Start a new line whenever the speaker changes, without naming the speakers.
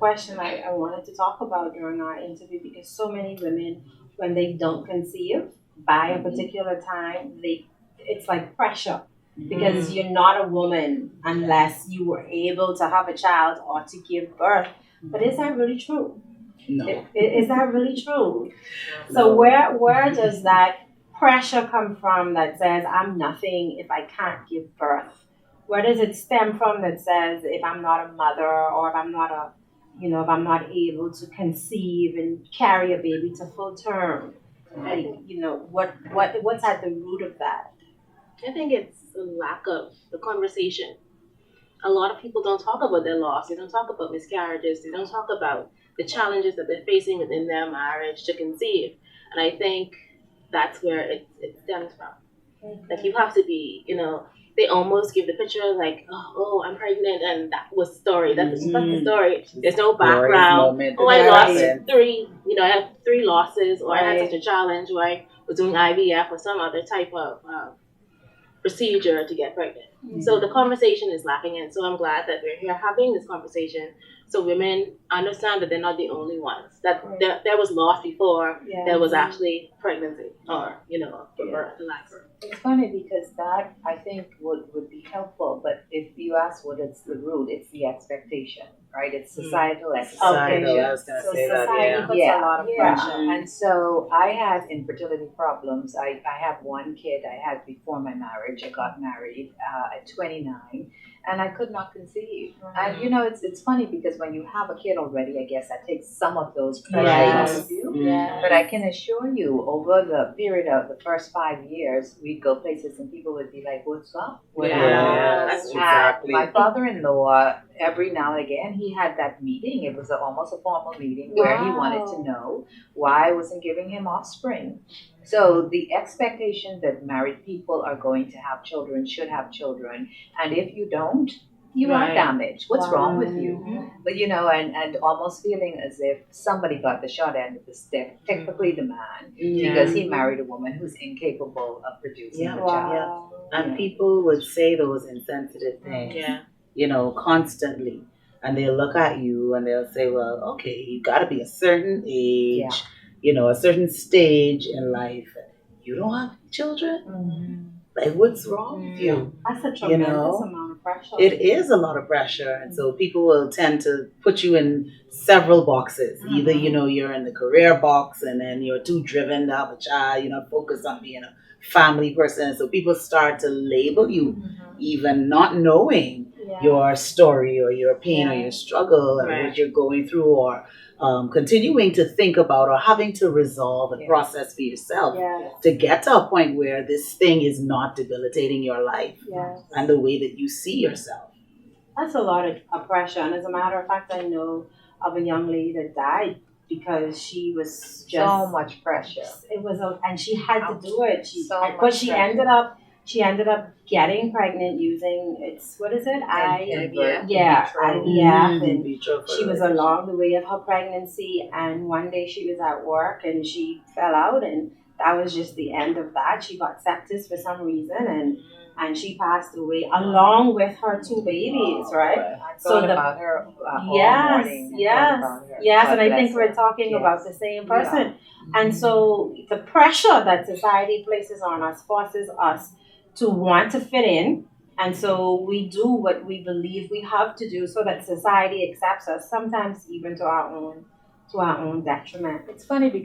question I wanted to talk about during our interview because so many women, when they don't conceive by a particular time, it's like pressure because you're not a woman unless you were able to have a child or to give birth. But is that really true?
No.
Is that really true?
No.
So where does that pressure come from that says I'm nothing if I can't give birth? Where does it stem from that says if I'm not a mother or if I'm not if I'm not able to conceive and carry a baby to full term? Like, what's at the root of that?
I think it's a lack of the conversation. A lot of people don't talk about their loss. They don't talk about miscarriages. They don't talk about the challenges that they're facing within their marriage to conceive. And I think that's where it stems from. Like you have to be, they almost give the picture like, oh, I'm pregnant, and that was the story. That's the story. There's no background. Oh, I lost three. I have three losses, or I had such a challenge, or I was doing IVF or some other type of procedure to get pregnant. So the conversation is lacking, and so I'm glad that we're here having this conversation so women understand that they're not the only ones. That there was loss before there was actually pregnancy or, birth, life.
It's funny because that I think would be helpful, but if you ask what is the root, it's the expectation, right? It's societal expectation.
Societal, I was going to say that,
Society puts a lot of pressure.
And so I had infertility problems. I have one kid I had before my marriage. I got married at 29. And I could not conceive. And it's funny because when you have a kid already, I guess that takes some of those pressures off of you. But I can assure you, over the period of the first 5 years, we'd go places and people would be like, "What's up?"
That's exactly.
My father-in-law, every now and again, he had that meeting. It was almost a formal meeting where he wanted to know why I wasn't giving him offspring. So the expectation that married people are going to have children, should have children, and if you don't, you are damaged. What's wrong with you? But and almost feeling as if somebody got the short end of the stick, technically the man, because he married a woman who's incapable of producing a child.
And people would say those insensitive things, constantly. And they'll look at you and they'll say, well, okay, you got to be a certain age, a certain stage in life. You don't have children? Like, what's wrong with you?
That's a tremendous amount of pressure.
It is a lot of pressure. And so people will tend to put you in several boxes. Either, you're in the career box and then you're too driven to have a child, you're not focused on being a family person. So people start to label you, even not knowing your story or your pain or your struggle and what you're going through, or continuing to think about or having to resolve and process for yourself to get to a point where this thing is not debilitating your life and the way that you see yourself.
That's a lot of pressure. And as a matter of fact, I know of a young lady that died because she was just
so much pressure.
It was, and she had to do it. She ended up getting pregnant using IVF. And she was along the way of her pregnancy, and one day she was at work and she fell out, and that was just the end of that. She got sepsis for some reason, and she passed away along with her two babies, right?
I thought about her all morning.
Yes, and I think we're talking about the same person. And so the pressure that society places on us forces us to want to fit in, and so we do what we believe we have to do so that society accepts us, sometimes even to our own detriment.
It's funny because